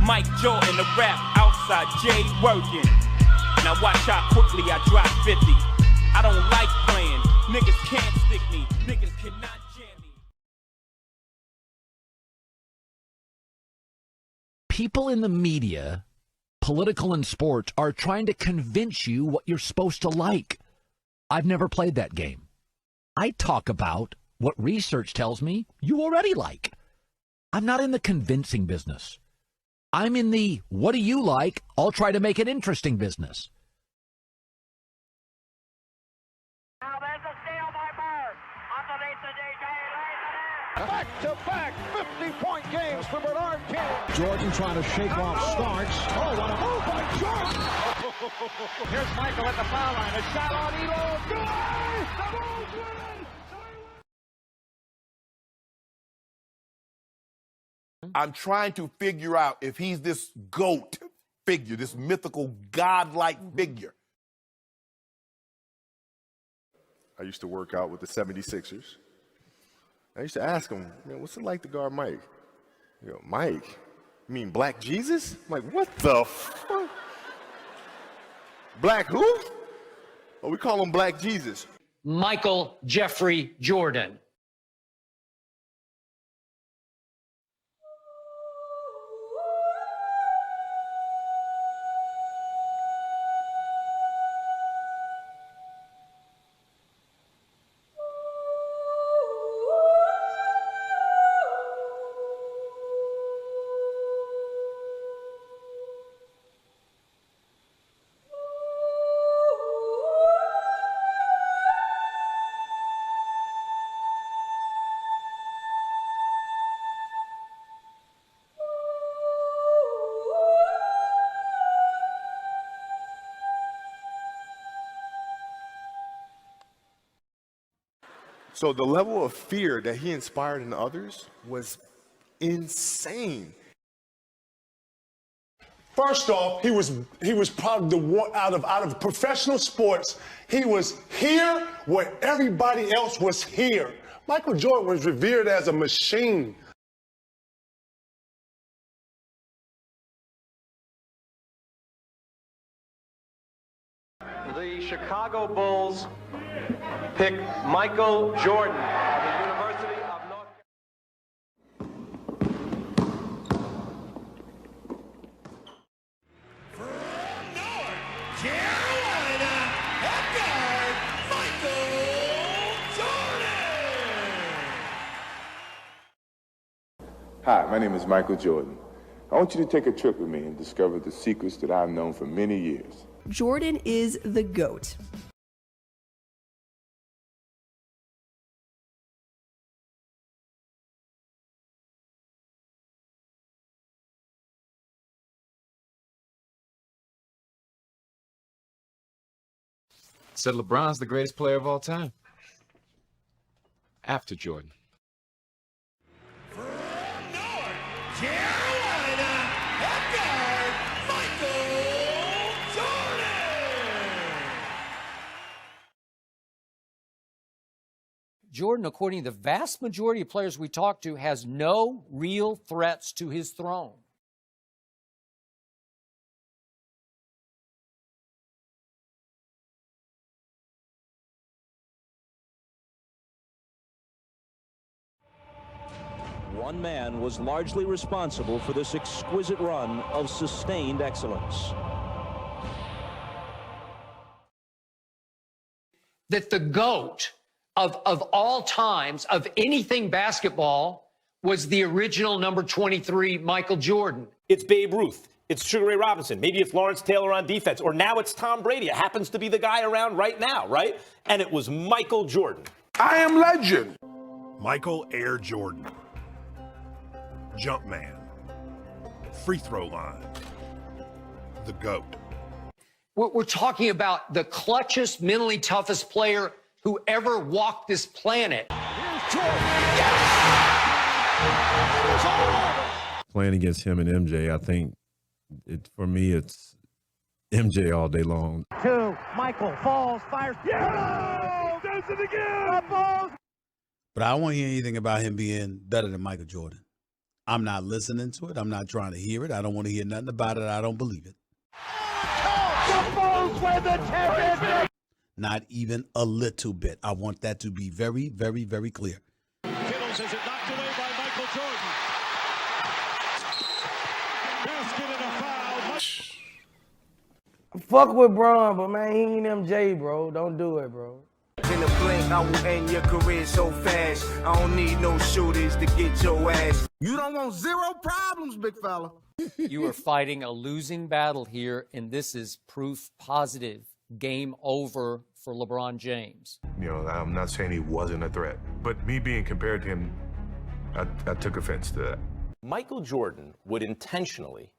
Mike Jordan, the rap outside, Jay working. Now watch how quickly I drop 50. I don't like playing. Niggas can't stick me. Niggas cannot jam me. People in the media, political and sports, are trying to convince you what you're supposed to like. I've never played that game. I talk about what research tells me you already like. I'm not in the convincing business. I'm in the what do you like? I'll try to make it interesting business. Now there's a steal by Bird. Underneath the DJ. Back-to-back 50-point games for Bernard King. Jordan trying to shake off Starks. Oh, what a move by Jordan. Here's Michael at the foul line. A shot on Elo. Good! The Bulls win! I'm trying to figure out if he's this GOAT figure, this mythical, godlike figure. I used to work out with the 76ers. I used to ask him, man, what's it like to guard Mike? You know, Mike? You mean Black Jesus? I'm like, what the fuck? Black who? Oh, we call him Black Jesus. Michael Jeffrey Jordan. So the level of fear that he inspired in others was insane. First off, he was probably out of professional sports, he was here where everybody else was here. Michael Jordan was revered as a machine. The Chicago Bulls pick Michael Jordan of the University of North Carolina, head guard, Michael Jordan. Hi, my name is Michael Jordan. I want you to take a trip with me and discover the secrets that I've known for many years. Jordan is the GOAT. Said LeBron's the greatest player of all time. After Jordan. From North Carolina, head guard, Michael Jordan. Jordan, according to the vast majority of players we talk to, has no real threats to his throne. One man was largely responsible for this exquisite run of sustained excellence. That the GOAT of all times, of anything basketball, was the original number 23, Michael Jordan. It's Babe Ruth. It's Sugar Ray Robinson. Maybe it's Lawrence Taylor on defense. Or now it's Tom Brady. It happens to be the guy around right now, right? And it was Michael Jordan. I am legend. Michael Air Jordan. Jumpman. Free throw line. The GOAT. We're talking about the clutchest, mentally toughest player who ever walked this planet. Here's Jordan. Yes! It is all over. Playing against him and MJ, I think, for me, it's MJ all day long. Two, Michael falls, fires. Yeah! Does it again! But I don't want to hear anything about him being better than Michael Jordan. I'm not listening to it. I'm not trying to hear it. I don't want to hear nothing about it. I don't believe it. Not even a little bit. I want that to be very, very, very clear. Kittles has it knocked away by Michael Jordan. Basket and a foul. Fuck with Bron, but man, he ain't MJ, bro. Don't do it, bro. In a blink, I will end your career so fast. I don't need no shooters to get your ass. You don't want zero problems, big fella. You are fighting a losing battle here, and this is proof positive. Game over for LeBron James. You know, I'm not saying he wasn't a threat, but me being compared to him, I took offense to that. Michael Jordan would intentionally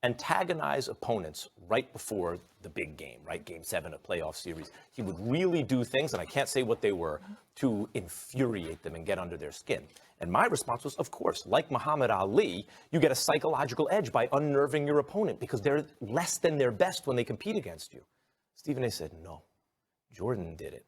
antagonize opponents right before the big game, right? Game 7 of playoff series. He would really do things, and I can't say what they were, to infuriate them and get under their skin. And my response was, of course, like Muhammad Ali, you get a psychological edge by unnerving your opponent because they're less than their best when they compete against you. Stephen A. said, no, Jordan did it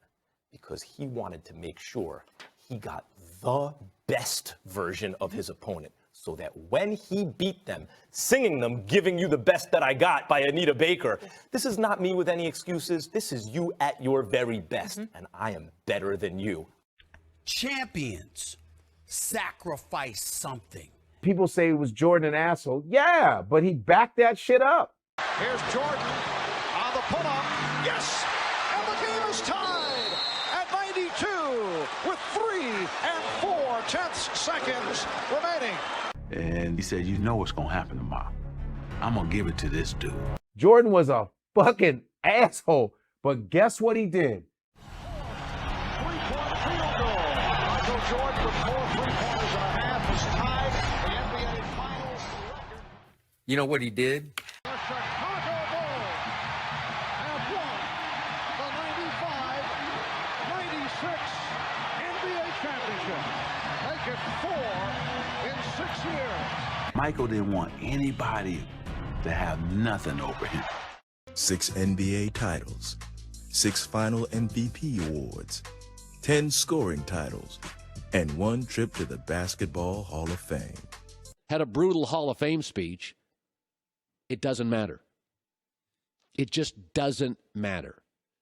because he wanted to make sure he got the best version of his opponent so that when he beat them, singing them, Giving You the Best That I Got by Anita Baker, this is not me with any excuses. This is you at your very best, and I am better than you. Champions sacrifice something. People say it was Jordan an asshole. Yeah, but he backed that shit up. Here's Jordan on the pull-up. Yes! And the game is tied at 92 with 3 4/10 seconds remaining. And he said, you know what's going to happen tomorrow. I'm going to give it to this dude. Jordan was a fucking asshole, but guess what he did? Three-point field goal. Michael Jordan with 4 3-pointers and a half is tied the NBA Finals record. You know what he did? The Chicago Bulls have won the 95-96 NBA championship. Make it 4 in 6 years. Michael didn't want anybody to have nothing over him. 6 NBA titles, 6 final MVP awards, 10 scoring titles, and 1 trip to the Basketball Hall of Fame. Had a brutal Hall of Fame speech. It doesn't matter. It just doesn't matter.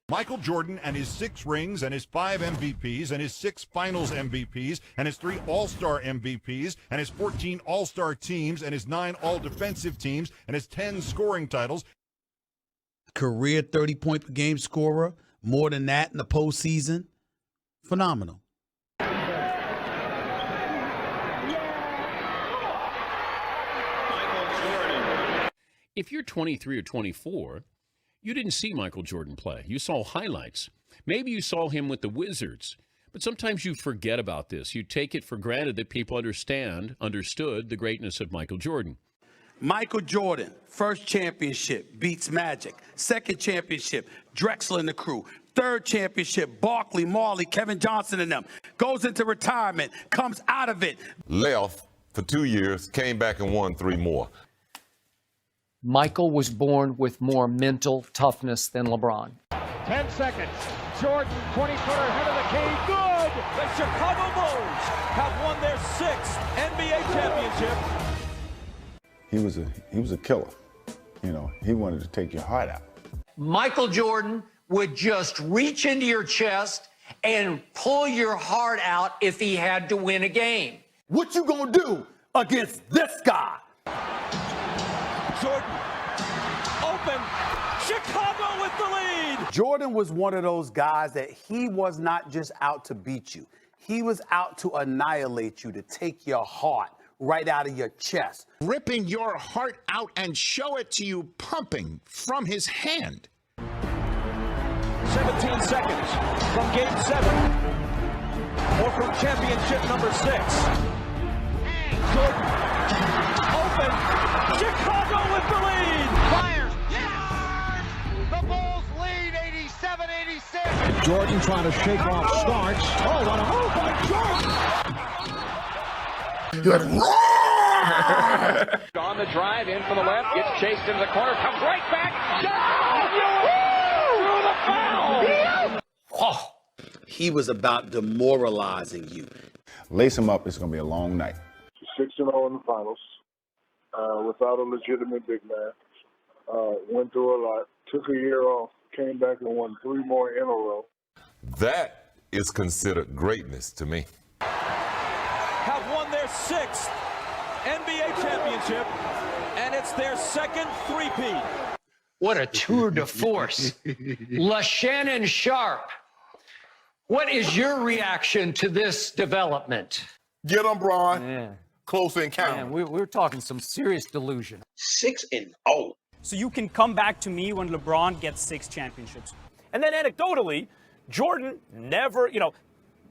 Michael Jordan and his 6 rings and his 5 MVPs and his 6 finals MVPs and his 3 all-star MVPs and his 14 all-star teams and his 9 all-defensive teams and his 10 scoring titles. Career 30-point per game scorer, more than that in the postseason. Phenomenal. If you're 23 or 24, you didn't see Michael Jordan play. You saw highlights. Maybe you saw him with the Wizards. But sometimes you forget about this. You take it for granted that people understood the greatness of Michael Jordan. Michael Jordan, first championship, beats Magic. Second championship, Drexler and the crew. Third championship, Barkley, Marley, Kevin Johnson and them. Goes into retirement, comes out of it. Left for 2 years, came back and won 3 more. Michael was born with more mental toughness than LeBron. 10 seconds. Jordan, 20-footer, head of the key. Good! The Chicago Bulls have won their 6th NBA championship. He was a killer. You know, he wanted to take your heart out. Michael Jordan would just reach into your chest and pull your heart out if he had to win a game. What you gonna do against this guy? Jordan, open, Chicago with the lead. Jordan was one of those guys that he was not just out to beat you. He was out to annihilate you, to take your heart right out of your chest. Ripping your heart out and show it to you pumping from his hand. 17 seconds from Game 7 or from championship number 6. Jordan, open, Chicago with the lead. Fires. Yes! The Bulls lead 87-86. Jordan trying to shake off Starks. Oh, what a move by Jordan! You're on the drive, in from the left, gets chased into the corner, comes right back. Down! Through the foul! Oh, he was about demoralizing you. Lace him up. It's going to be a long night. 6 6-0 in the finals without a legitimate big man. Went through a lot, took a year off, came back and won 3 more in a row. That is considered greatness to me. Have won their 6th NBA championship, and it's their 2nd three-peat. What a tour de force. LaShannon Sharp, what is your reaction to this development? Get him, Braun. Yeah. Close encounter. Man, we're talking some serious delusion. 6-0. So you can come back to me when LeBron gets 6 championships. And then anecdotally, Jordan never,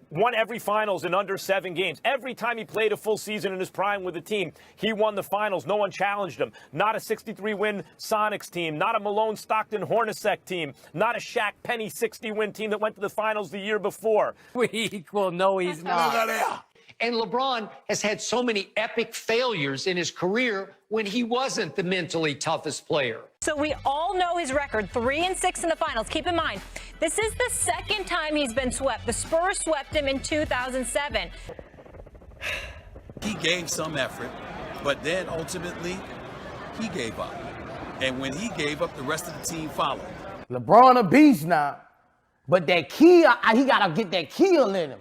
won every finals in under 7 games. Every time he played a full season in his prime with the team, he won the finals. No one challenged him. Not a 63-win Sonics team, not a Malone Stockton Hornacek team, not a Shaq Penny 60-win team that went to the finals the year before. We equal, no, he's not. And LeBron has had so many epic failures in his career when he wasn't the mentally toughest player. So we all know his record, 3-6 in the finals. Keep in mind, this is the 2nd time he's been swept. The Spurs swept him in 2007. He gave some effort, but then ultimately, he gave up. And when he gave up, the rest of the team followed. LeBron a beast now, but that kill, he got to get that kill in him.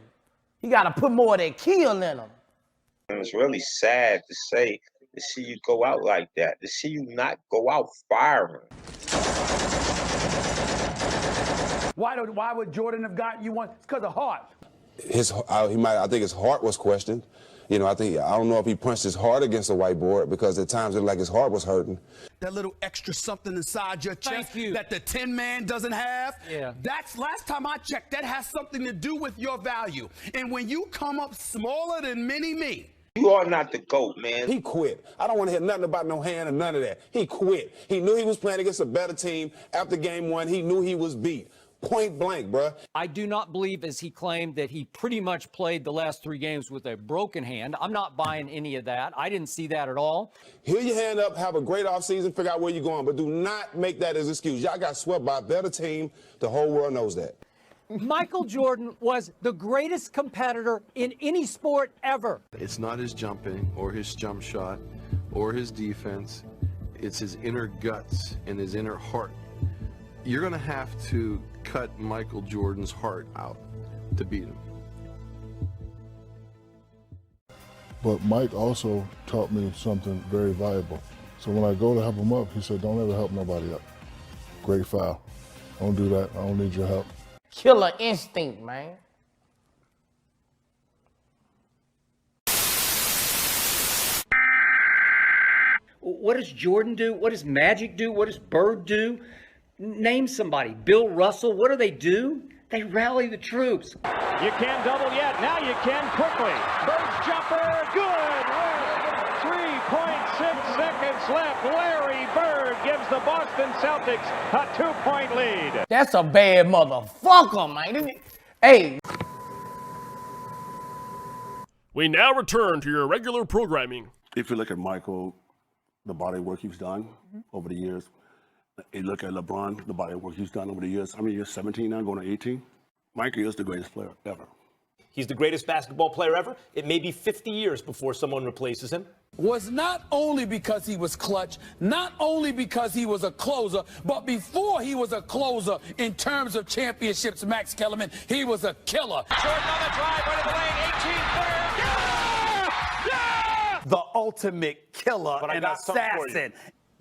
He got to put more of that kill in him. And it's really sad to see you go out like that, to see you not go out firing. Why would Jordan have gotten you one? It's because of heart. I think his heart was questioned. I don't know if he punched his heart against the whiteboard because at times it looked like his heart was hurting. That little extra something inside your chest that the 10 man doesn't have. Yeah. That's last time I checked, that has something to do with your value. And when you come up smaller than mini-me. You are not the GOAT, man. He quit. I don't want to hear nothing about no hand or none of that. He quit. He knew he was playing against a better team. After game 1, he knew he was beat. Point blank, bruh. I do not believe, as he claimed, that he pretty much played the last 3 games with a broken hand. I'm not buying any of that. I didn't see that at all. Hear your hand up, have a great offseason, figure out where you're going, but do not make that as an excuse. Y'all got swept by a better team. The whole world knows that. Michael Jordan was the greatest competitor in any sport ever. It's not his jumping or his jump shot or his defense. It's his inner guts and his inner heart. You're going to have to cut Michael Jordan's heart out to beat him. But Mike also taught me something very valuable. So when I go to help him up, he said, don't ever help nobody up. Great foul. Don't do that. I don't need your help. Killer instinct, man. What does Jordan do? What does Magic do? What does Bird do? Name somebody. Bill Russell, what do? They rally the troops. You can't double yet. Now you can quickly. Bird's jumper, good. 3.6 seconds left. Larry Bird gives the Boston Celtics a 2-point lead. That's a bad motherfucker, man. Hey. We now return to your regular programming. If you look at Michael, the body work he's done over the years, you look at LeBron, the body work he's done over the years. How many years? 17 now, going to 18? Michael is the greatest player ever. He's the greatest basketball player ever. It may be 50 years before someone replaces him. Was not only because he was clutch, not only because he was a closer, but before he was a closer in terms of championships, Max Kellerman, he was a killer. Jordan on the drive, right of the lane, 18-footer. Yeah! Yeah! The ultimate killer and assassin.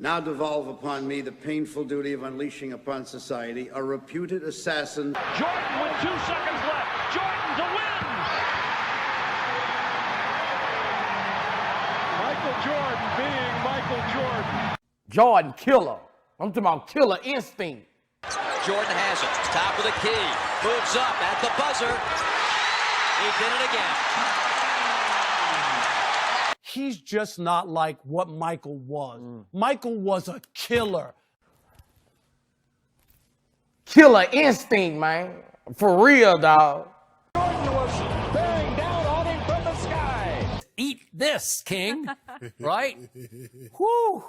Now devolve upon me the painful duty of unleashing upon society a reputed assassin. Jordan with 2 seconds left. Jordan to win. Michael Jordan being Michael Jordan. Jordan killer. I'm talking about killer instinct. Jordan has it. Top of the key. Moves up at the buzzer. He did it again. He's just not like what Michael was. Michael was a killer. Killer instinct, man. For real, dog. Jordan was bearing down on him from the sky. Eat this, King. Right? Whew.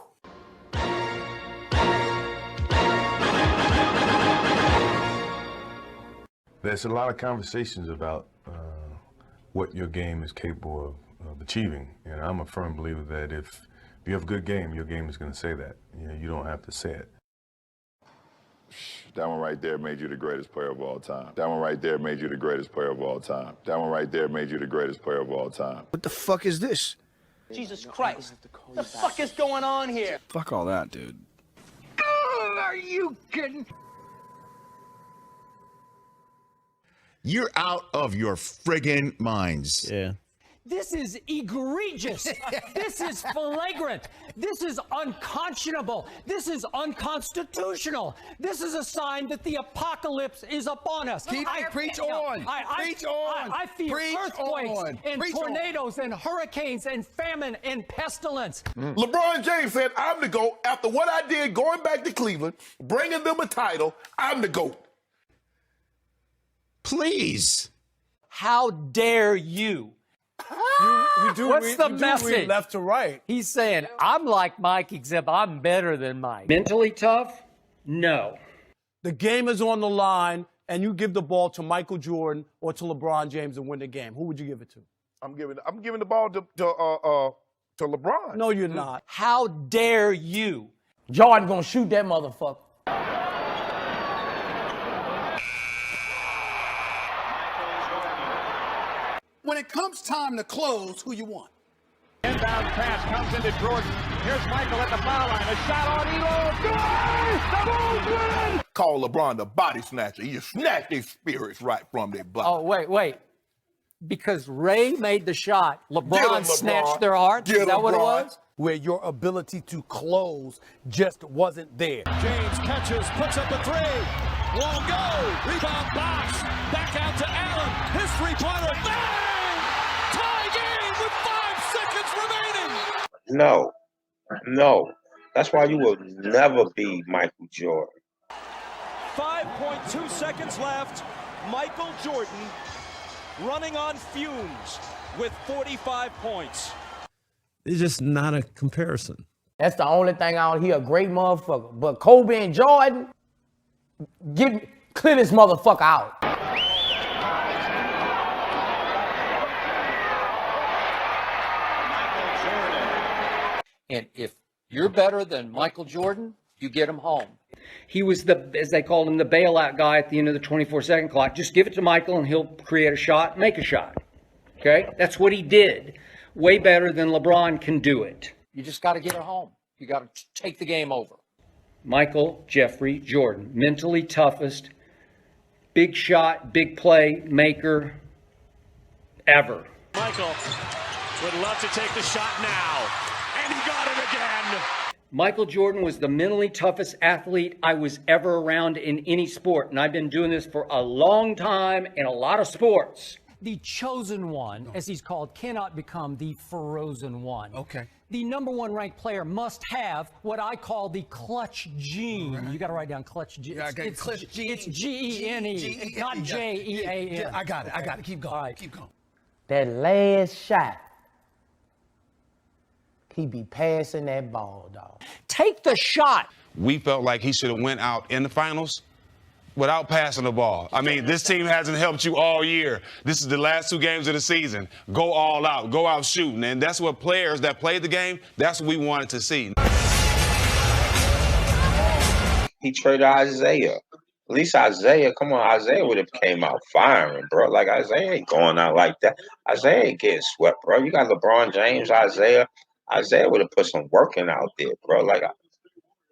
There's a lot of conversations about what your game is capable achieving. And I'm a firm believer that if you have a good game, your game is going to say that. You know, you don't have to say it. That one right there made you the greatest player of all time. That one right there made you the greatest player of all time. That one right there made you the greatest player of all time. What the fuck is this? Jesus Christ. What the fuck is going on here? Fuck all that, dude. Are you kidding? You're out of your friggin' minds. Yeah. This is egregious. This is flagrant. This is unconscionable. This is unconstitutional. This is a sign that the apocalypse is upon us. Preach on. I feel Preach earthquakes on. and Preach tornadoes and hurricanes and famine and pestilence. LeBron James said, I'm the GOAT. After what I did going back to Cleveland, bringing them a title, I'm the GOAT. Please. How dare you? What's the message? Left to right. He's saying, I'm like Mike, except I'm better than Mike. Mentally tough? No. The game is on the line, and you give the ball to Michael Jordan or to LeBron James and win the game. Who would you give it to? I'm giving the ball to LeBron. No, you're not. How dare you? Jordan gonna shoot that motherfucker. When it comes time to close, who you want? Inbound pass comes into Jordan. Here's Michael at the foul line. A shot on Elo. Good! The Bulls win! Call LeBron the body snatcher. You snatch their spirits right from their body. Oh, wait. Because Ray made the shot, LeBron snatched their hearts? Is that what it was? Where your ability to close just wasn't there. James catches, puts up a three. Won't go. Rebound box. Back out to Allen. His three-pointer. Bang! Tie game with 5 seconds remaining. No. That's why you will never be Michael Jordan. 5.2 seconds left. Michael Jordan running on fumes with 45 points. It's just not a comparison. That's the only thing I don't hear. A great motherfucker. But Kobe and Jordan, clear this motherfucker out. And if you're better than Michael Jordan, you get him home. He was as they called him, the bailout guy at the end of the 24-second clock. Just give it to Michael and he'll create a shot, make a shot. Okay? That's what he did. Way better than LeBron can do it. You just got to get it home. You got to take the game over. Michael Jeffrey Jordan, mentally toughest, big shot, big play maker ever. Michael would love to take the shot now. And he got it again. Michael Jordan was the mentally toughest athlete I was ever around in any sport. And I've been doing this for a long time in a lot of sports. The chosen one, as he's called, cannot become the frozen one. Okay. The number one ranked player must have what I call the clutch gene. Right. You got to write down clutch gene. It's G-E-N-E, not J-E-A-N. I got it. Keep going. Right. Keep going. That last shot, he be passing that ball, dog. Take the shot. We felt like he should have went out in the finals without passing the ball. I mean, this team hasn't helped you all year. This is the last 2 games of the season. Go all out. Go out shooting. And that's what players that played the game, that's what we wanted to see. He traded Isaiah. At least Isaiah would have came out firing, bro. Like, Isaiah ain't going out like that. Isaiah ain't getting swept, bro. You got LeBron James, Isaiah. Isaiah would have put some work in out there, bro. Like,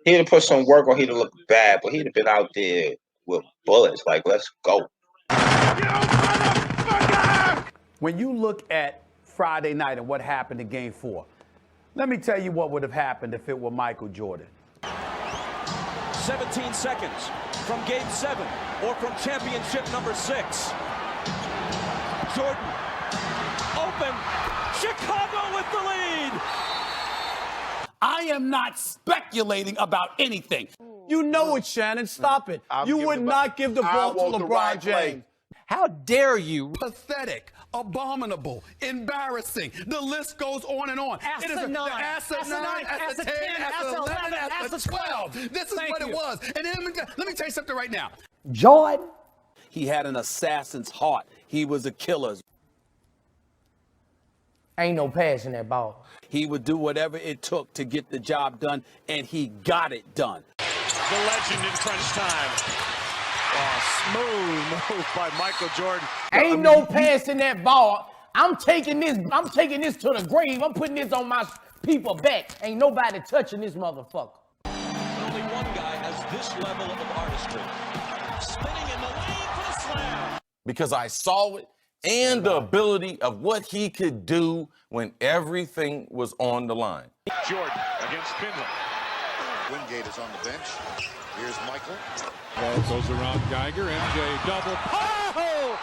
he'd have put some work or he'd have looked bad, but he'd have been out there with bullets. Like, let's go. When you look at Friday night and what happened in Game 4, let me tell you what would have happened if it were Michael Jordan. 17 seconds from Game 7 or from championship number 6. Jordan open. Chicago with the lead. I am not speculating about anything. You know it, Shannon. Stop it. You would not give the ball to LeBron James. How dare you? Pathetic, abominable, embarrassing. The list goes on and on. Asinine, asinine, asinine, 10, 11, 12. This is what it was. And then let me tell you something right now. Jordan? He had an assassin's heart. He was a killer. Ain't no passing that ball. He would do whatever it took to get the job done, and he got it done. The legend in crunch time. Oh, smooth move by Michael Jordan. Ain't no passing that ball. I'm taking this to the grave. I'm putting this on my people back. Ain't nobody touching this motherfucker. Only one guy has this level of artistry. Spinning in the lane for the slam. Because I saw it and the ability of what he could do when everything was on the line. Jordan against Finley. Wingate is on the bench. Here's Michael. Ball goes around Geiger. MJ double. Oh!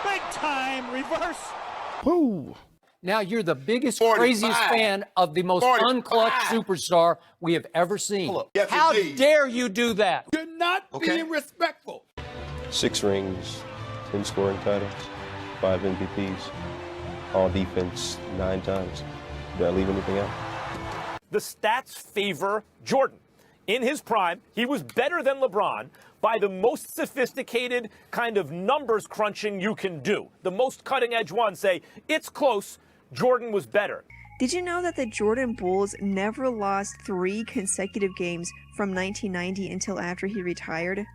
Big time reverse. Woo. Now you're the biggest, craziest fan of the most unclutched superstar we have ever seen. Yes, How indeed. dare you do that? You're not being respectful. 6 rings, 10 scoring titles, 5 MVPs, all defense 9 times. Did I leave anything out? The stats favor Jordan. In his prime, he was better than LeBron by the most sophisticated kind of numbers crunching you can do. The most cutting edge ones say, it's close, Jordan was better. Did you know that the Jordan Bulls never lost 3 consecutive games from 1990 until after he retired?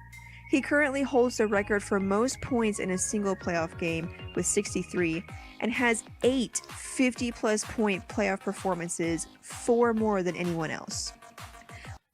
He currently holds the record for most points in a single playoff game with 63 and has 8 50-plus point playoff performances, 4 more than anyone else.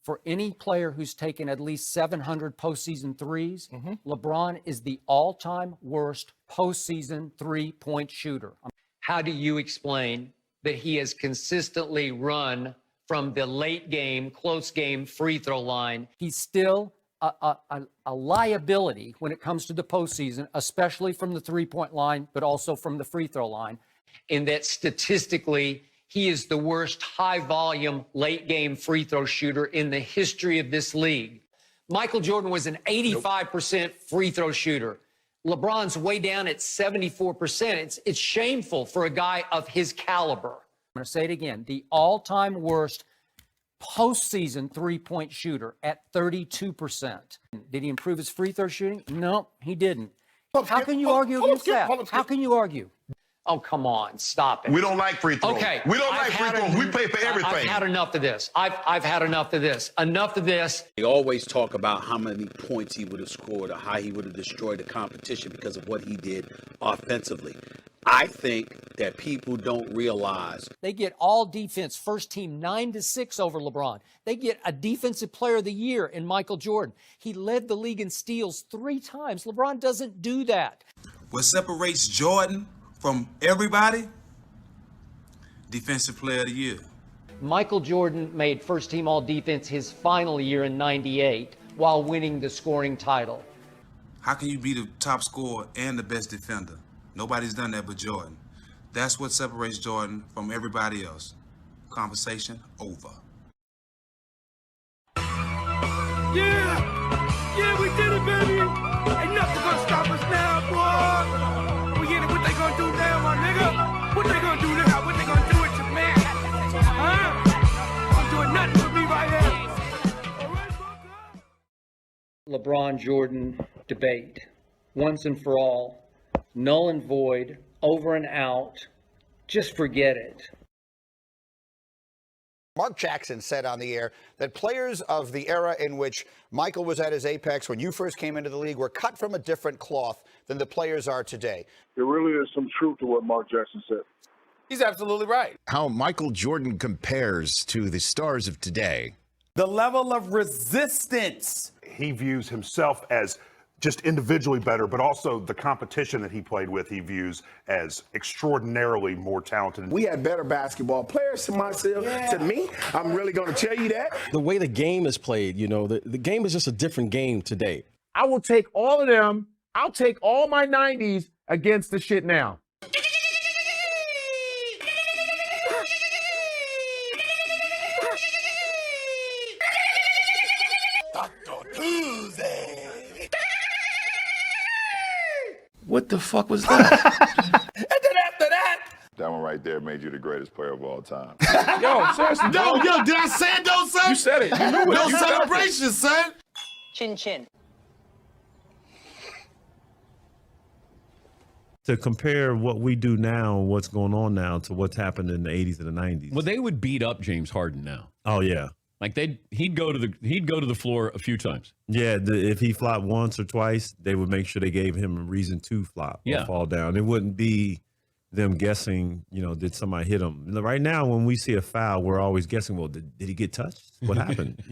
For any player who's taken at least 700 postseason threes, LeBron is the all-time worst postseason three-point shooter. How do you explain that he has consistently run from the late game, close game free throw line? He's still a liability when it comes to the postseason, especially from the three-point line, but also from the free throw line, in that statistically, he is the worst high-volume, late-game free throw shooter in the history of this league. Michael Jordan was an 85% free throw shooter. LeBron's way down at 74%. It's shameful for a guy of his caliber. I'm going to say it again. The all-time worst postseason three-point shooter at 32%. Did he improve his free throw shooting? No, he didn't. How can you argue against that? How can you argue? Oh, come on, stop it. We don't like free throws. Okay. We don't like free throws. We pay for everything. I've had enough of this. I've had enough of this. Enough of this. They always talk about how many points he would have scored or how he would have destroyed the competition because of what he did offensively. I think that people don't realize. They get all defense, first team 9-6 over LeBron. They get a defensive player of the year in Michael Jordan. He led the league in steals 3 times. LeBron doesn't do that. What separates Jordan from everybody? Defensive player of the year. Michael Jordan made first team all defense his final year in '98 while winning the scoring title. How can you be the top scorer and the best defender? Nobody's done that but Jordan. That's what separates Jordan from everybody else. Conversation over. Yeah, we did it, baby. Ain't nothing gonna stop us now, boy. We get it. What they gonna do now, my nigga? What they gonna do now? What they gonna do with your man? Huh? I'm doing nothing with me right here. LeBron Jordan debate, once and for all, null and void, over and out. Just forget it. Mark Jackson said on the air that players of the era in which Michael was at his apex when you first came into the league were cut from a different cloth than the players are today. There really is some truth to what Mark Jackson said. He's absolutely right. How Michael Jordan compares to the stars of today. The level of resistance. He views himself as just individually better, but also the competition that he played with, he views as extraordinarily more talented. We had better basketball players to myself. To me, I'm really going to tell you that. The way the game is played, you know, the game is just a different game today. I will take all of them. I'll take all my 90s against the shit now. What the fuck was that? And then after that, That one right there made you the greatest player of all time. Yo, seriously. Yo, did I say it though, son? You said it. You knew it. No You felt celebration, it. son. Chin chin. to compare what we do now, what's going on now, to what's happened in the 80s and the 90s. Well, they would beat up James Harden now. Oh yeah, like he'd go to the floor a few times. Yeah, if he flopped once or twice, they would make sure they gave him a reason to flop or fall down. It wouldn't be them guessing, did somebody hit him? Right now, when we see a foul, we're always guessing, well, did he get touched? What happened?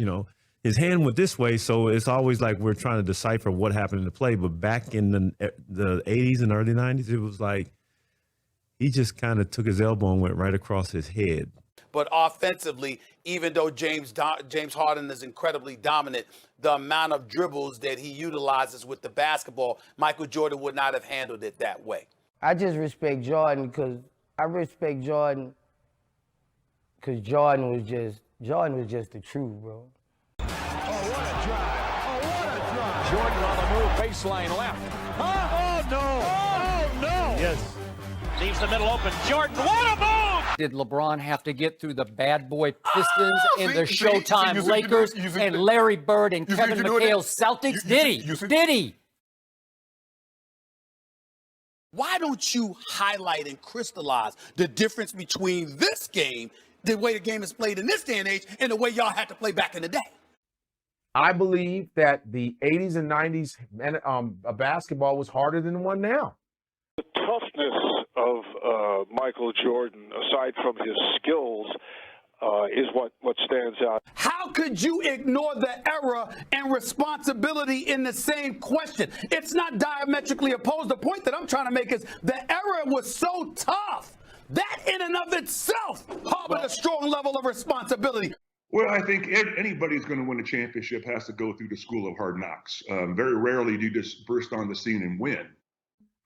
His hand went this way, so it's always like we're trying to decipher what happened in the play. But back in the 80s and early 90s, it was like he just kind of took his elbow and went right across his head. But offensively, even though James Harden is incredibly dominant, the amount of dribbles that he utilizes with the basketball, Michael Jordan would not have handled it that way. I just respect Jordan because Jordan was just the truth, bro. Jordan on the move, baseline left. Oh, no. Oh, no. Yes. Leaves the middle open. Jordan, what a move! Did LeBron have to get through the bad boy Pistons and the Showtime Lakers and Larry Bird and Kevin McHale's Celtics? Did he? Why don't you highlight and crystallize the difference between this game, the way the game is played in this day and age, and the way y'all had to play back in the day? I believe that the 80s and 90s basketball was harder than the one now. The toughness of Michael Jordan, aside from his skills, is what stands out. How could you ignore the era and responsibility in the same question? It's not diametrically opposed. The point that I'm trying to make is the era was so tough. That in and of itself harbored a strong level of responsibility. Well, I think anybody who's going to win a championship has to go through the school of hard knocks. Very rarely do you just burst on the scene and win.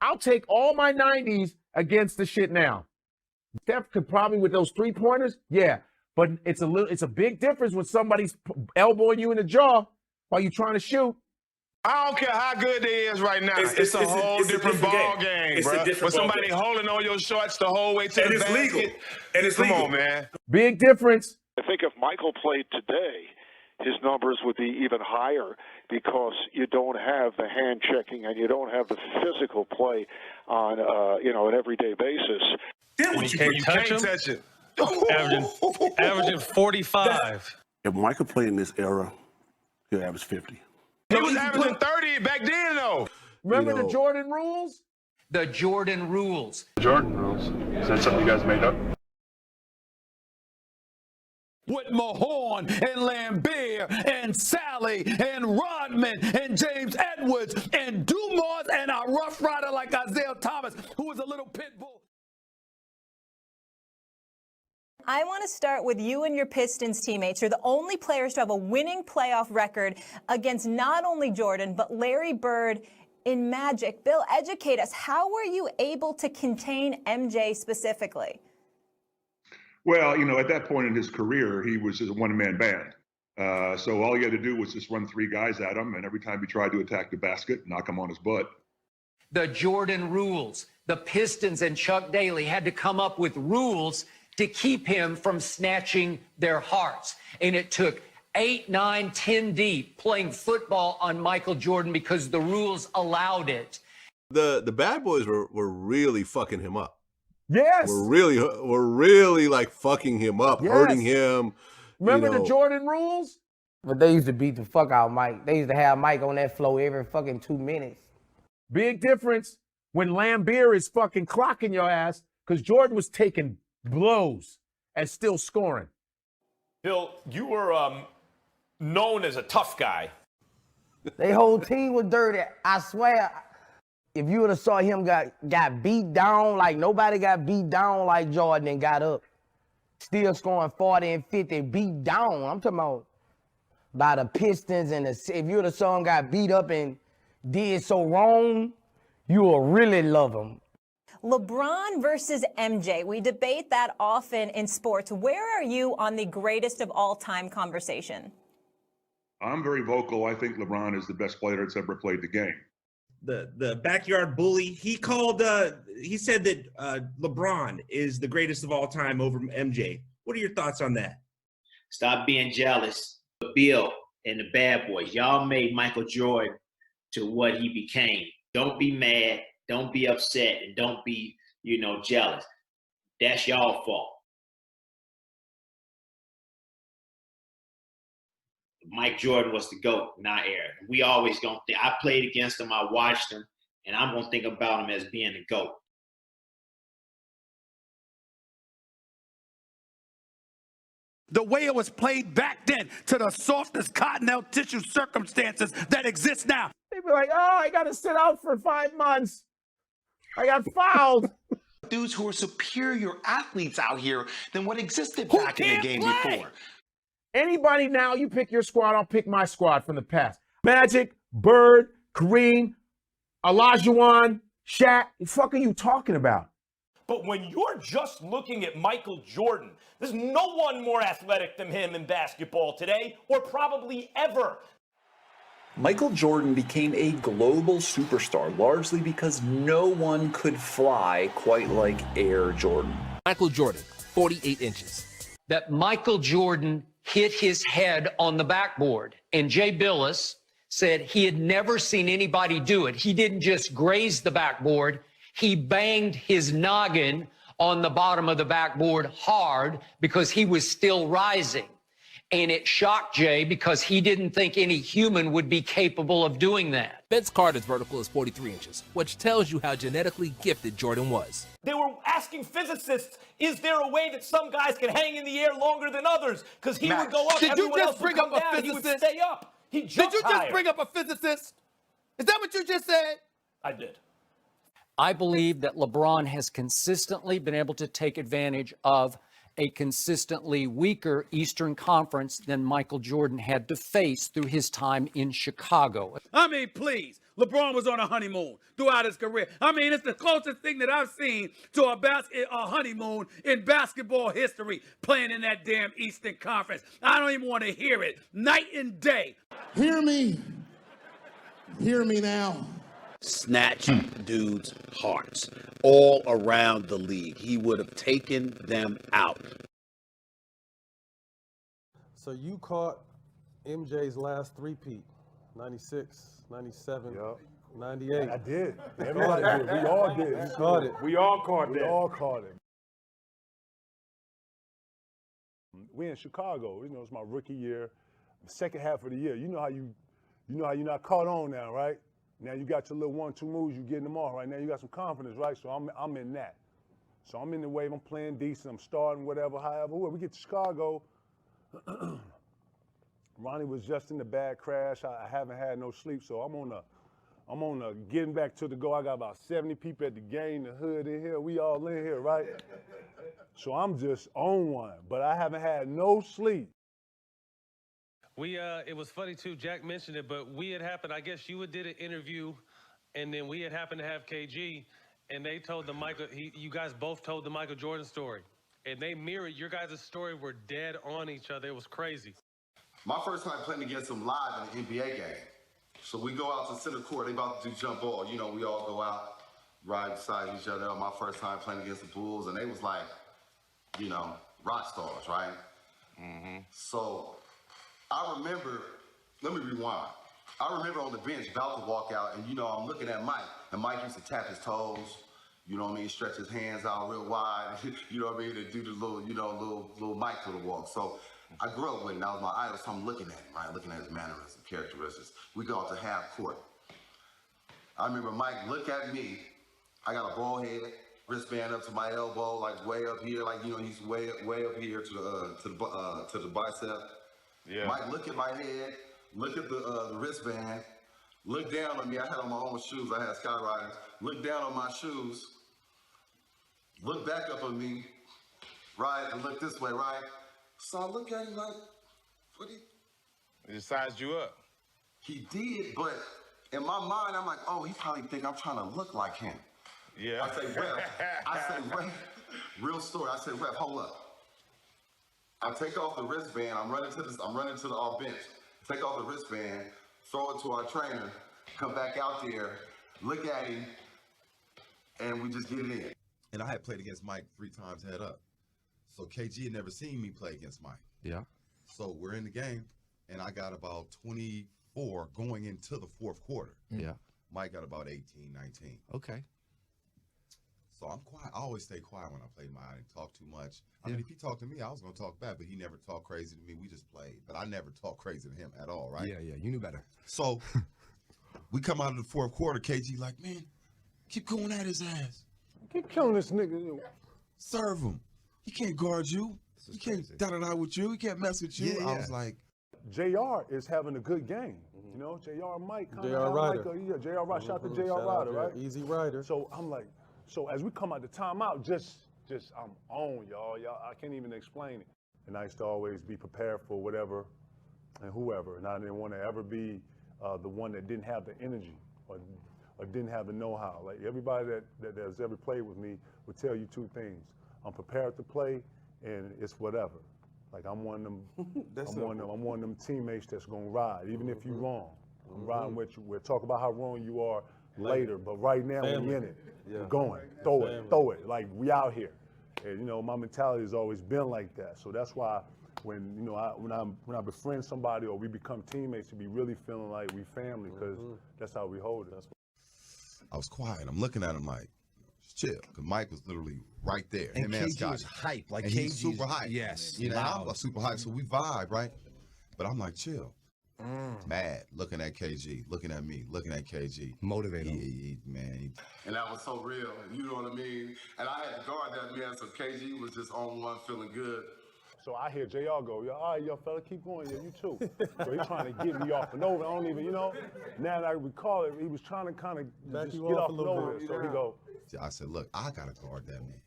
I'll take all my 90s against the shit now. Steph could probably with those 3-pointers, yeah. But it's a big difference when somebody's elbowing you in the jaw while you're trying to shoot. I don't care how good they is right now. It's a whole different ball game, bro. But somebody holding on your shorts the whole way to the basket. Legal. And it's Come legal. on, man. Big difference. I think if Michael played today, his numbers would be even higher because you don't have the hand checking and you don't have the physical play on an everyday basis. Then you can't touch it. Averaging 45. If Michael played in this era, he'll average 50. He was averaging 30 back then, though. Remember the Jordan rules? The Jordan rules. Jordan rules. Is that something you guys made up? With Mahorn and Lambert and Sally and Rodman and James Edwards and Dumas and a rough rider like Isaiah Thomas, who was a little pit bull. I want to start with you and your Pistons teammates. You're the only players to have a winning playoff record against not only Jordan, but Larry Bird in Magic. Bill, educate us. How were you able to contain MJ specifically? Well, at that point in his career, he was just a one-man band. So all he had to do was just run 3 guys at him, and every time he tried to attack the basket, knock him on his butt. The Jordan rules. The Pistons and Chuck Daly had to come up with rules to keep him from snatching their hearts. And it took 8, 9, 10 deep playing football on Michael Jordan because the rules allowed it. The bad boys were really fucking him up. Yes. We're really like fucking him up, hurting him. Remember the Jordan rules? But they used to beat the fuck out of Mike. They used to have Mike on that floor every fucking 2 minutes. Big difference when Lambert is fucking clocking your ass because Jordan was taking blows and still scoring. Bill, you were known as a tough guy. Their whole team was dirty. I swear, if you would have saw him got beat down, like nobody got beat down like Jordan and got up. Still scoring 40 and 50, beat down. I'm talking about by the Pistons and if you would have saw him got beat up and did so wrong, you will really love him. LeBron versus MJ. We debate that often in sports. Where are you on the greatest of all time conversation? I'm very vocal. I think LeBron is the best player that's ever played the game. The backyard bully, he said that LeBron is the greatest of all time over MJ. What are your thoughts on that? Stop being jealous. Bill and the bad boys, y'all made Michael Jordan to what he became. Don't be mad. Don't be upset and don't be, jealous. That's y'all fault. Mike Jordan was the GOAT, not Aaron. We always gonna think. I played against him. I watched him, and I'm gonna think about him as being the GOAT. The way it was played back then to the softest cottonelle tissue circumstances that exist now. They'd be like, oh, I got to sit out for 5 months. I got fouled. Dudes who are superior athletes out here than what existed back in the game before. Anybody now, you pick your squad, I'll pick my squad from the past. Magic, Bird, Kareem, Olajuwon, Shaq. What the fuck are you talking about? But when you're just looking at Michael Jordan, there's no one more athletic than him in basketball today, or probably ever. Michael Jordan became a global superstar largely because no one could fly quite like Air Jordan. Michael Jordan, 48 inches. That Michael Jordan hit his head on the backboard. And Jay Billis said he had never seen anybody do it. He didn't just graze the backboard, he banged his noggin on the bottom of the backboard hard because he was still rising. And it shocked Jay because he didn't think any human would be capable of doing that. Vince Carter's vertical is 43 inches, which tells you how genetically gifted Jordan was. They were asking physicists, is there a way that some guys can hang in the air longer than others? Because he would go up, Did you everyone just else bring would up come a down, he would physicist? stay up. He jumped Did you just higher. bring up a physicist? Is that what you just said? I did. I believe that LeBron has consistently been able to take advantage of a consistently weaker Eastern Conference than Michael Jordan had to face through his time in Chicago. I mean, please. LeBron was on a honeymoon throughout his career. I mean, it's the closest thing that I've seen to a honeymoon in basketball history, playing in that damn Eastern Conference. I don't even want to hear it. Night and day. Hear me. Hear me now. Snatch dudes' hearts all around the league. He would have taken them out. So you caught MJ's last three-peat, 96, 97, 98. I did. Everybody did. We all did. You caught it. We all caught that. We all caught it. We in Chicago. It's my rookie year, second half of the year. You know how you're not caught on now, right? Now you got your little 1-2 moves, you getting them off right now. You got some confidence, right? So I'm in that. So I'm in the wave. I'm playing decent. I'm starting whatever, however. We get to Chicago. Ronnie was just in the bad crash. I haven't had no sleep, so I'm on a getting back to the go. I got about 70 people at the game, the hood in here. We all in here, right? So I'm just on one, but I haven't had no sleep. It was funny too, Jack mentioned it, but we had happened, I guess you did an interview, and then we had happened to have KG, and they told you guys both told the Michael Jordan story, and they mirrored your guys' story, were dead on each other. It was crazy. My first time playing against him live in an NBA game. So we go out to center court, they about to do jump ball. You know, we all go out, ride beside each other. My first time playing against the Bulls, and they was like, rock stars, right? Mm-hmm. So I remember, let me rewind. I remember on the bench about to walk out, and I'm looking at Mike, and Mike used to tap his toes, stretch his hands out real wide, and do the little, little Mike to the walk. So I grew up with him. That was my idol, so I'm looking at him, right? Looking at his mannerisms, characteristics. We go out to half court. I remember Mike look at me. I got a bald head, wristband up to my elbow, like way up here, like he's way up here to the bicep. Yeah. Mike look at my head, look at the wristband, look down on me. I had on my own shoes. I had Skyriders. Look down on my shoes. Look back up on me, right, and look this way, right. So I look at him like, what He just sized you up. He did, but in my mind, I'm like, oh, he probably think I'm trying to look like him. Yeah. I say, Ref, real story. I say, Ref, hold up. I take off the wristband. I'm running to our bench. Take off the wristband, throw it to our trainer, come back out there, look at him, and we just get it in. And I had played against Mike 3 times head up. So KG had never seen me play against Mike. Yeah. So we're in the game, and I got about 24 going into the fourth quarter. Yeah. Mike got about 18, 19. Okay. So I'm quiet. I always stay quiet when I play mine. I didn't talk too much. I mean, if he talked to me, I was going to talk back, but he never talked crazy to me. We just played. But I never talked crazy to him at all, right? Yeah, you knew better. So we come out of the fourth quarter, KG like, man, keep going at his ass. Keep killing this nigga. Serve him. He can't guard you. He can't da-da-da with you. He can't mess with you. Yeah. I was like, JR is having a good game. You know, JR Mike. JR Ryder. JR Ryder. Shout out to JR Shout Ryder, out, right? Easy Ryder. So I'm like, so as we come out the timeout, just I'm on, y'all. I can't even explain it. And I used to always be prepared for whatever and whoever. And I didn't want to ever be the one that didn't have the energy or didn't have the know-how. Like everybody that has ever played with me would tell you two things. I'm prepared to play, and it's whatever. Like I'm one of them. I'm one of them teammates that's gonna ride, even if you're wrong. I'm riding with you. We'll talk about how wrong you are later, but right now we in it. We're going. Throw it. Like we out here. And you know, my mentality has always been like that. So that's why when I befriend somebody or we become teammates, to be really feeling like we family, because that's how we hold it. I was quiet. I'm looking at him like, chill, because Mike was literally right there. And KG was hype, like and he's super hype. Yes, you know, I'm super hype, so we vibe, right? But I'm like, chill. Mad, looking at KG, looking at me, looking at KG. Motivate him. And that was so real, you know what I mean? And I had to guard that man, so KG was just on one feeling good. So I hear JR go, yo, all right, yo, fella, keep going, you too. So he's trying to get me off and over. I don't even, now that I recall it, he was trying to kind of just get off and over. So he go. I said, look, I got to guard that man.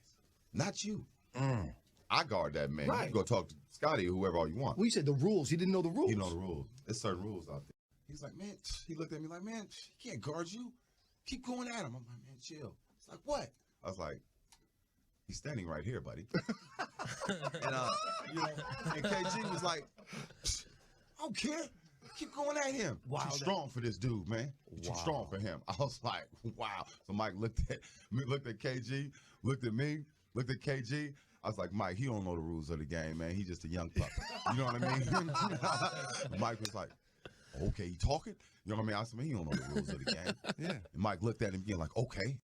Not you. I guard that man. Right. You can go talk to Scotty or whoever all you want. Well, you said the rules. He didn't know the rules. You know the rules. There's certain rules out there. He's like, man, he looked at me like, man, he can't guard you. Keep going at him. I'm like, man, chill. He's like, what? I was like, he's standing right here, buddy. And KG was like, I don't care. Keep going at him. Wow, Too strong for this dude, man. Too strong for him. I was like, wow. So Mike looked at KG, looked at me, looked at KG. I was like, Mike, he don't know the rules of the game, man. He's just a young pup. You know what I mean? Mike was like, okay, he talking? You know what I mean? I said, man, he don't know the rules of the game. Yeah. And Mike looked at him again like, okay.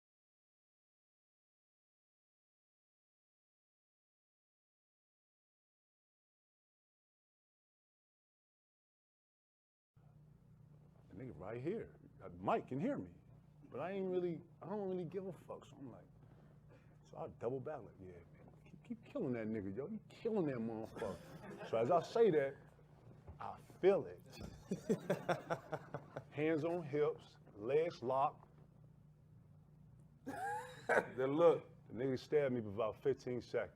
The nigga right here. Mike can hear me, but I don't really give a fuck. So I'm like, so I double back like, yeah, man, keep killing that nigga, yo. You killing that motherfucker. So as I say that, I feel it. Hands on hips, legs locked. Then look, the nigga stabbed me for about 15 seconds.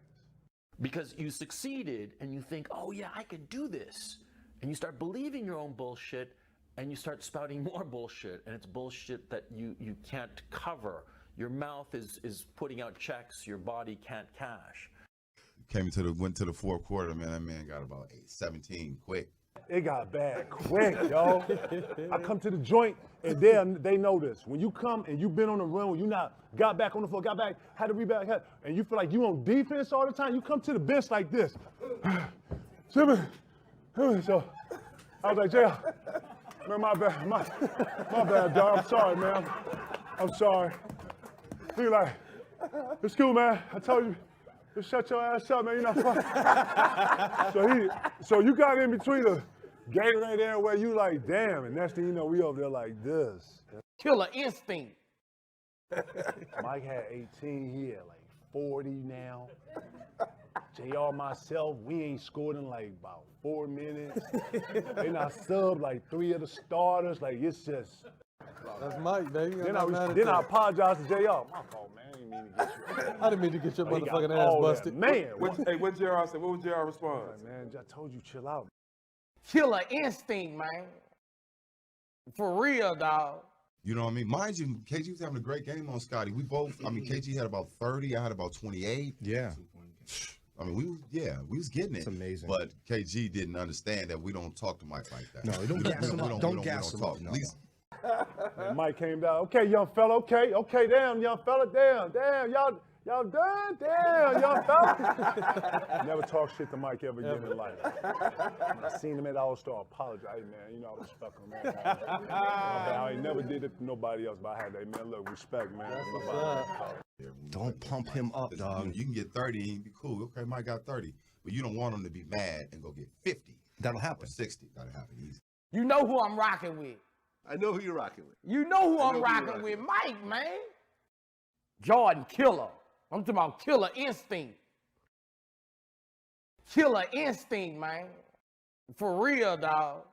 Because you succeeded and you think, oh yeah, I can do this. And you start believing your own bullshit and you start spouting more bullshit, and it's bullshit that you can't cover. Your mouth is putting out checks your body can't cash. Went to the fourth quarter, man. That man got about 17 quick. It got bad quick, yo. I come to the joint, and they know this. When you come and you've been on the run, when you not got back on the floor, got back, had to rebound, and you feel like you on defense all the time, you come to the bench like this. So I was like, Jay, man, my bad, dog. I'm sorry, man. I'm sorry. He like, it's cool, man. I told you. Just shut your ass up, man. You're not fucking. So you got in between the Gatorade there where you like, damn, and next thing you know, we over there like this. Killer instinct. Mike had 18, he had like 40 now. JR, myself, we ain't scored in like about 4 minutes. Then I subbed like 3 of the starters. Like, it's just. That's Mike, baby. Then I apologize to JR. My fault, man. I didn't mean to get you. I didn't mean to get your motherfucking ass busted. Man. What JR said? What was JR response? Like, man, I told you, chill out. Killer instinct, man. For real, dog. You know what I mean? Mind you, KG was having a great game on Scotty. We both, I mean, KG had about 30. I had about 28. Yeah. I mean, we was getting it. It's amazing. But KG didn't understand that we don't talk to Mike like that. No, don't gas him up. Don't gas him up. At least. And Mike came down. Okay, young fella. Okay, damn, young fella. Damn. Y'all done? Damn, y'all thought. Never talk shit to Mike ever again in life. I seen him at All-Star, apologize, hey, man, you know, I respect him, man. I ain't never did it to nobody else, but I had that, man, look, respect, man. Don't pump him up, dog. You can get 30 and you be cool. Okay, Mike got 30. But you don't want him to be mad and go get 50. That'll happen. Or 60. That'll happen easy. You know who I'm rocking with. I know who you're rocking with. You know who I'm rocking with. Mike, man. Jordan killer. I'm talking about killer instinct. Killer instinct, man. For real, dog.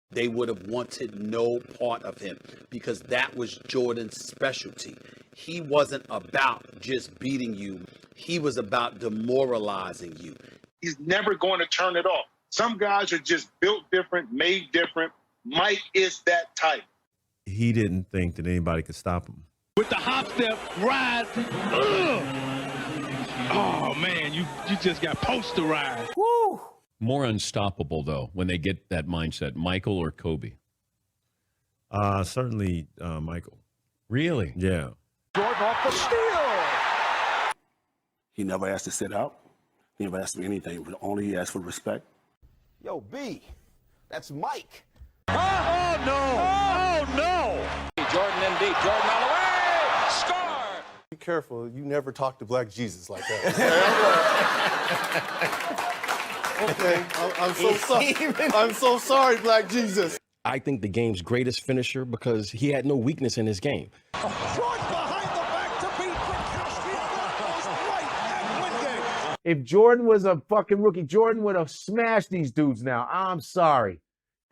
They would have wanted no part of him because that was Jordan's specialty. He wasn't about just beating you. He was about demoralizing you. He's never going to turn it off. Some guys are just built different, made different. Mike is that type. He didn't think that anybody could stop him. With the hop step, ride. Oh, man, you just got posterized. Woo! More unstoppable, though, when they get that mindset, Michael or Kobe? Certainly Michael. Really? Yeah. Jordan off the steal. He never asked to sit out. He never asked me anything, but only he asked for respect. Yo, B, that's Mike. Oh, no. Oh, no. Jordan in deep. Jordan all the way. Score. Be careful. You never talk to Black Jesus like that. Okay, I'm so sorry. I'm so sorry, Black Jesus. I think the game's greatest finisher because he had no weakness in his game. Short behind the back to beat Gronkowski. Right and win game. If Jordan was a fucking rookie, Jordan would have smashed these dudes now. I'm sorry.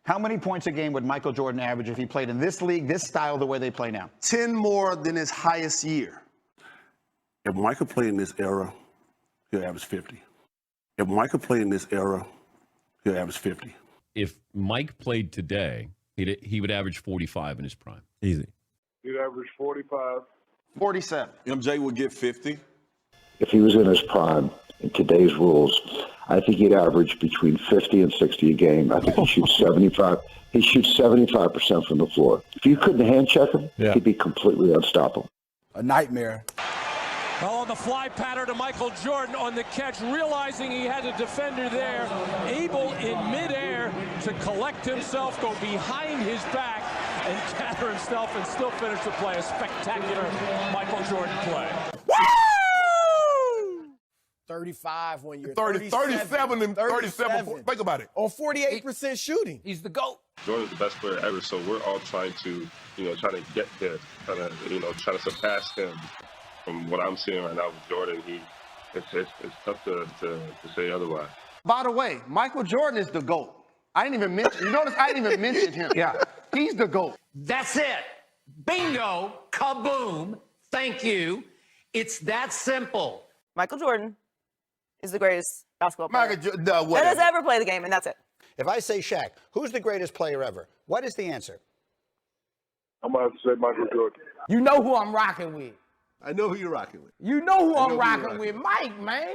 How many points a game would Michael Jordan average if he played in this league, this style, the way they play now? 10 more than his highest year. If Michael played in this era, he'll average 50. If Michael played in this era, he'll average 50. If Mike played today, he would average 45 in his prime. Easy. He'd average 45. 47. MJ would get 50. If he was in his prime, in today's rules, I think he'd average between 50 and 60 a game. I think he shoots 75. He shoots 75% from the floor. If you couldn't hand check him, he'd be completely unstoppable. A nightmare. Oh, the fly pattern to Michael Jordan on the catch, realizing he had a defender there, able in midair to collect himself, go behind his back, and gather himself and still finish the play. A spectacular Michael Jordan play. Woo! 35 when you're 37 and 37. Think about it. On 48% shooting. He's the GOAT. Jordan's the best player ever, so we're all trying to, try to get there, try to surpass him. From what I'm seeing right now with Jordan, it's tough to say otherwise. By the way, Michael Jordan is the GOAT. I didn't even mention, you notice I didn't even mention him. Yeah, he's the GOAT. That's it. Bingo. Kaboom. Thank you. It's that simple. Michael Jordan is the greatest basketball player that Whatever. has ever played the game, and that's it. If I say Shaq, who's the greatest player ever? What is the answer? I'm going to have to say Michael Jordan. You know who I'm rocking with. I know who you're rocking with. You know who I'm rocking with. Mike, man.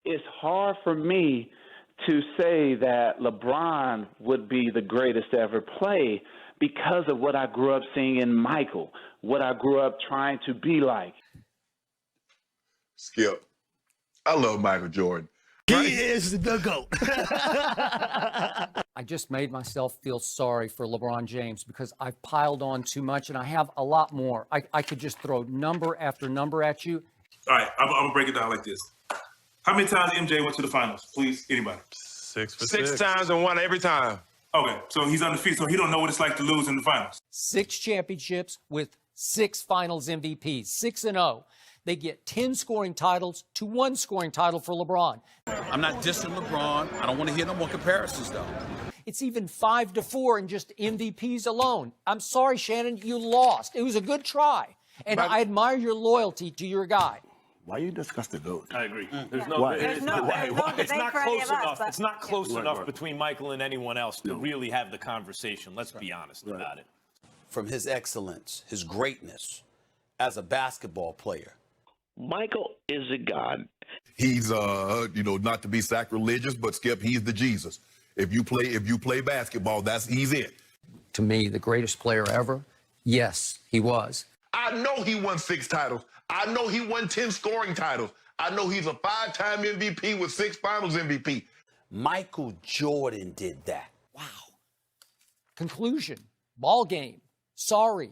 It's hard for me to say that LeBron would be the greatest to ever play because of what I grew up seeing in Michael, what I grew up trying to be like. Skip, I love Michael Jordan. He is the GOAT. I just made myself feel sorry for LeBron James because I've piled on too much and I have a lot more. I could just throw number after number at you. All right, I'm going to break it down like this. How many times MJ went to the finals? Please, anybody? 6 for 6 times and won every time. Okay, so he's undefeated, so he don't know what it's like to lose in the finals. 6 championships with 6 finals MVPs, 6-0. They get 10 scoring titles to 1 scoring title for LeBron. I'm not dissing LeBron. I don't want to hear no more comparisons, though. It's even 5-4 in just MVPs alone. I'm sorry, Shannon, you lost. It was a good try. And I admire your loyalty to your guy. Why you discuss the GOAT? I agree. There's no- Why? It's not close enough. It's not close Right, enough right. between Michael and anyone else to really have the conversation. Let's be honest about it. from his excellence, his greatness as a basketball player. Michael is a god. He's not to be sacrilegious, but Skip, he's the Jesus. If you play basketball, he's it. To me, the greatest player ever. Yes, he was. I know he won 6 titles. I know he won 10 scoring titles. I know he's a 5-time MVP with 6 Finals MVP. Michael Jordan did that. Conclusion. Ball game. Sorry.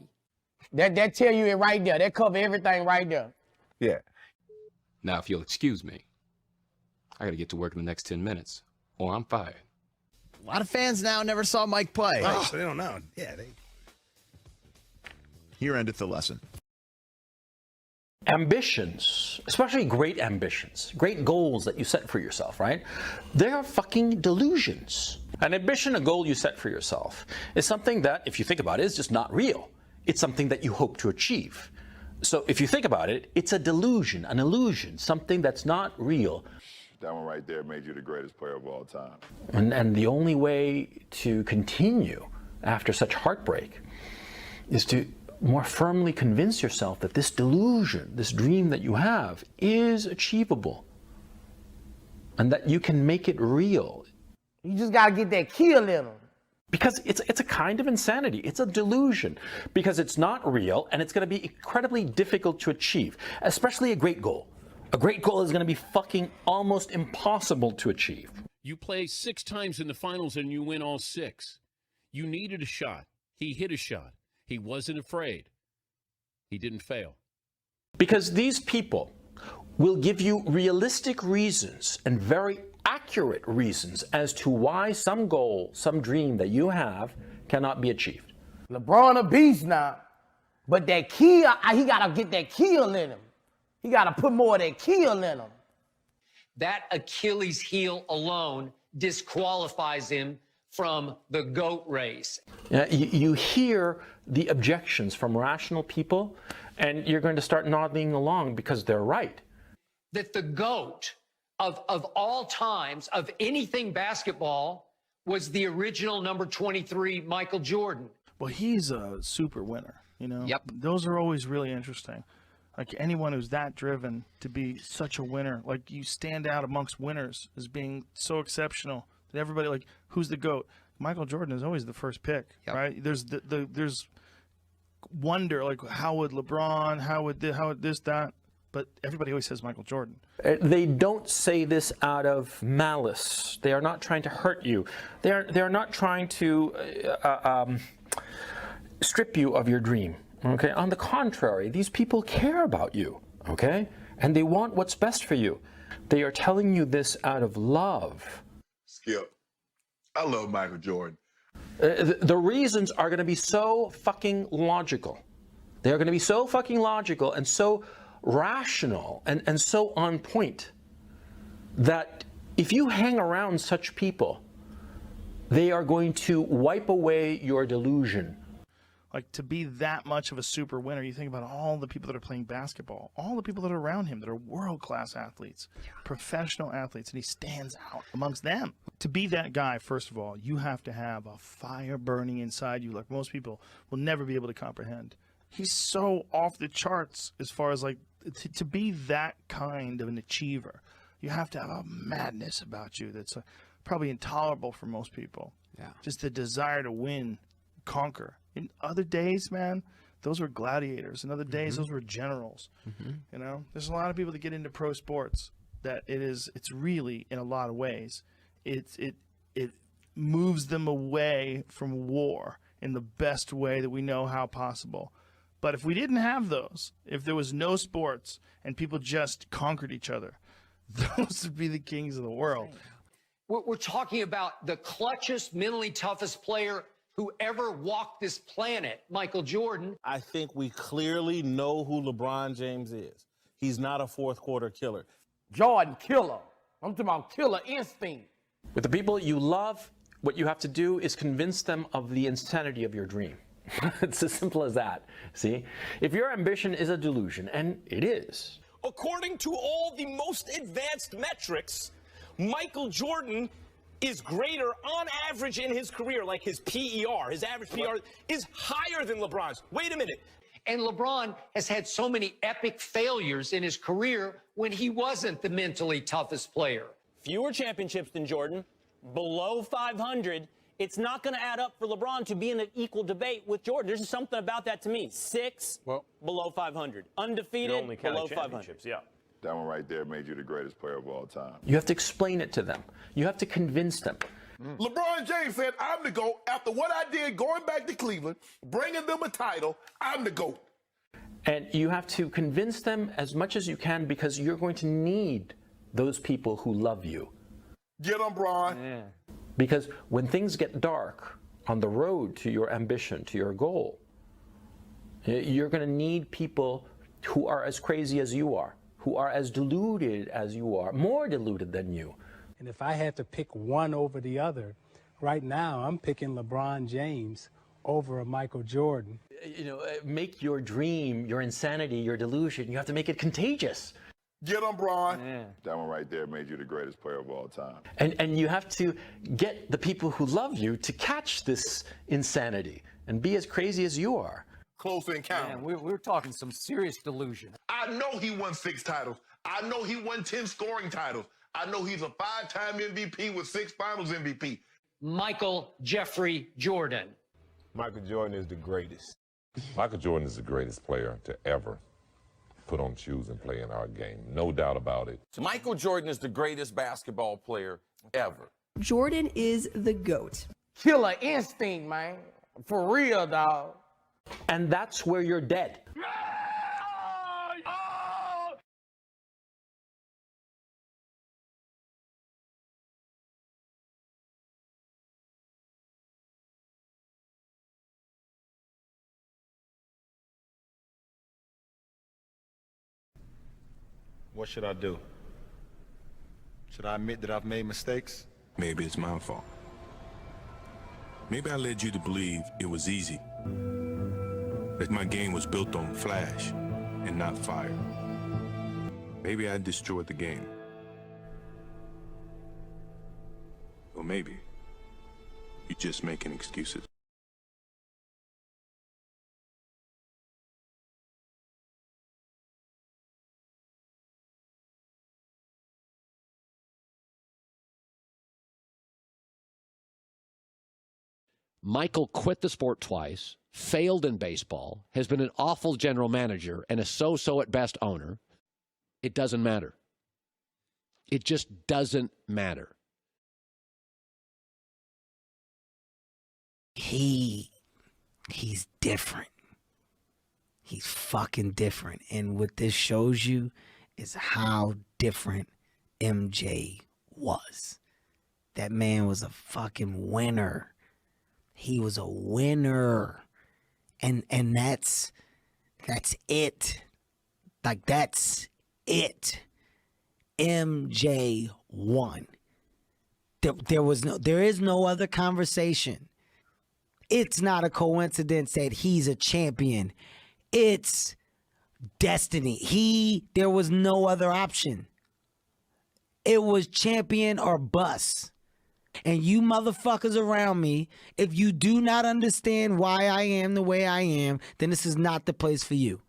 That tell you it right there. That cover everything right there. Yeah. Now, if you'll excuse me, I got to get to work in the next 10 minutes, or I'm fired. A lot of fans now never saw Mike play. Oh, so they don't know. Yeah, Here endeth the lesson. Ambitions, especially great ambitions, great goals that you set for yourself, right? They're fucking delusions. An ambition, a goal you set for yourself, is something that, if you think about it, is just not real. It's something that you hope to achieve. So if you think about it, it's a delusion, an illusion, something that's not real. That one right there made you the greatest player of all time. And the only way to continue after such heartbreak is to more firmly convince yourself that this delusion, this dream that you have, is achievable and that you can make it real. You just gotta get that kill in them. Because it's a kind of insanity. It's a delusion because it's not real and it's going to be incredibly difficult to achieve, especially a great goal. A great goal is going to be fucking almost impossible to achieve. You play 6 times in the finals and you win all 6. You needed a shot. He hit a shot. He wasn't afraid. He didn't fail. Because these people will give you realistic reasons and very accurate reasons as to why some goal, some dream that you have cannot be achieved. LeBron a beast now, but that kill, he gotta get that kill in him. He gotta put more of that kill in him. That Achilles heel alone disqualifies him from the GOAT race. You hear the objections from rational people, and you're going to start nodding along because they're right. That the GOAT of all times, of anything basketball, was the original number 23, Michael Jordan. Well, he's a super winner, you know? Yep. Those are always really interesting. Like anyone who's that driven to be such a winner, like you stand out amongst winners as being so exceptional that everybody, like, who's the GOAT? Michael Jordan is always the first pick, right? There's there's wonder, like how would LeBron, how would this, that, but everybody always says Michael Jordan. They don't say this out of malice. They are not trying to hurt you. They are not trying to strip you of your dream. Okay. On the contrary, these people care about you. Okay, and they want what's best for you. They are telling you this out of love. Skip, I love Michael Jordan. The reasons are going to be so fucking logical. They are going to be so fucking logical and so rational and so on point that if you hang around such people, they are going to wipe away your delusion. Like, to be that much of a super winner, you think about all the people that are playing basketball, all the people that are around him that are world-class athletes, professional athletes, and he stands out amongst them. To be that guy, first of all, you have to have a fire burning inside you like most people will never be able to comprehend. He's so off the charts as far as, like, to be that kind of an achiever. You have to have a madness about you that's probably intolerable for most people. Yeah. Just the desire to win, conquer. In other days, man, those were gladiators. In other days, those were generals. You know, there's a lot of people that get into pro sports that it's really, in a lot of ways, it moves them away from war in the best way that we know how possible. But if we didn't have those, if there was no sports and people just conquered each other, those would be the kings of the world. We're talking about the clutchest, mentally toughest player who ever walked this planet, Michael Jordan. I think we clearly know who LeBron James is. He's not a fourth quarter killer. Jordan killer. I'm talking about killer instinct. With the people you love, what you have to do is convince them of the insanity of your dream. It's as simple as that. See? If your ambition is a delusion, and it is. According to all the most advanced metrics, Michael Jordan is greater on average in his career, like his PER, his average PER is higher than LeBron's. Wait a minute. And LeBron has had so many epic failures in his career when he wasn't the mentally toughest player. Fewer championships than Jordan, below 500. It's not going to add up for LeBron to be in an equal debate with Jordan. There's something about that to me. 6, below 500. Undefeated, below 500. Yeah. That one right there made you the greatest player of all time. You have to explain it to them. You have to convince them. LeBron James said, I'm the GOAT. After what I did going back to Cleveland, bringing them a title, I'm the GOAT. And you have to convince them as much as you can, because you're going to need those people who love you. Get them, Bron. Yeah. Because when things get dark on the road to your ambition, to your goal, you're going to need people who are as crazy as you are, who are as deluded as you are, more deluded than you. And if I had to pick one over the other, right now I'm picking LeBron James over a Michael Jordan. You know, make your dream, your insanity, your delusion, you have to make it contagious. Get them, Bron. That one right there made you the greatest player of all time. And you have to get the people who love you to catch this insanity and be as crazy as you are. Close encounter. Man, we're talking some serious delusion. I know he won 6 titles. I know he won 10 scoring titles. I know he's a 5-time MVP with 6 finals MVP. Michael Jeffrey Jordan. Michael Jordan is the greatest. Michael Jordan is the greatest player to ever put on shoes and play in our game. No doubt about it. Michael Jordan is the greatest basketball player ever. Jordan is the GOAT. Killer instinct, man. For real, dog. And that's where you're dead. What should I do? Should I admit that I've made mistakes? Maybe it's my fault. Maybe I led you to believe it was easy. That my game was built on flash and not fire. Maybe I destroyed the game. Or maybe you're just making excuses. Michael quit the sport twice, failed in baseball, has been an awful general manager, and a so-so at best owner. It doesn't matter. It just doesn't matter. He's different. He's fucking different. And what this shows you is how different MJ was. That man was a fucking winner. He was a winner. And that's it. Like, that's it. MJ won. There is no other conversation. It's not a coincidence that he's a champion. It's destiny. There was no other option. It was champion or bust. And you motherfuckers around me, if you do not understand why I am the way I am, then this is not the place for you.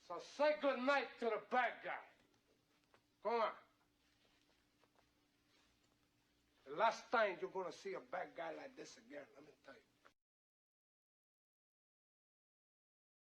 So say good night to the bad guy. Go on. The last time you're gonna see a bad guy like this again, let me tell you.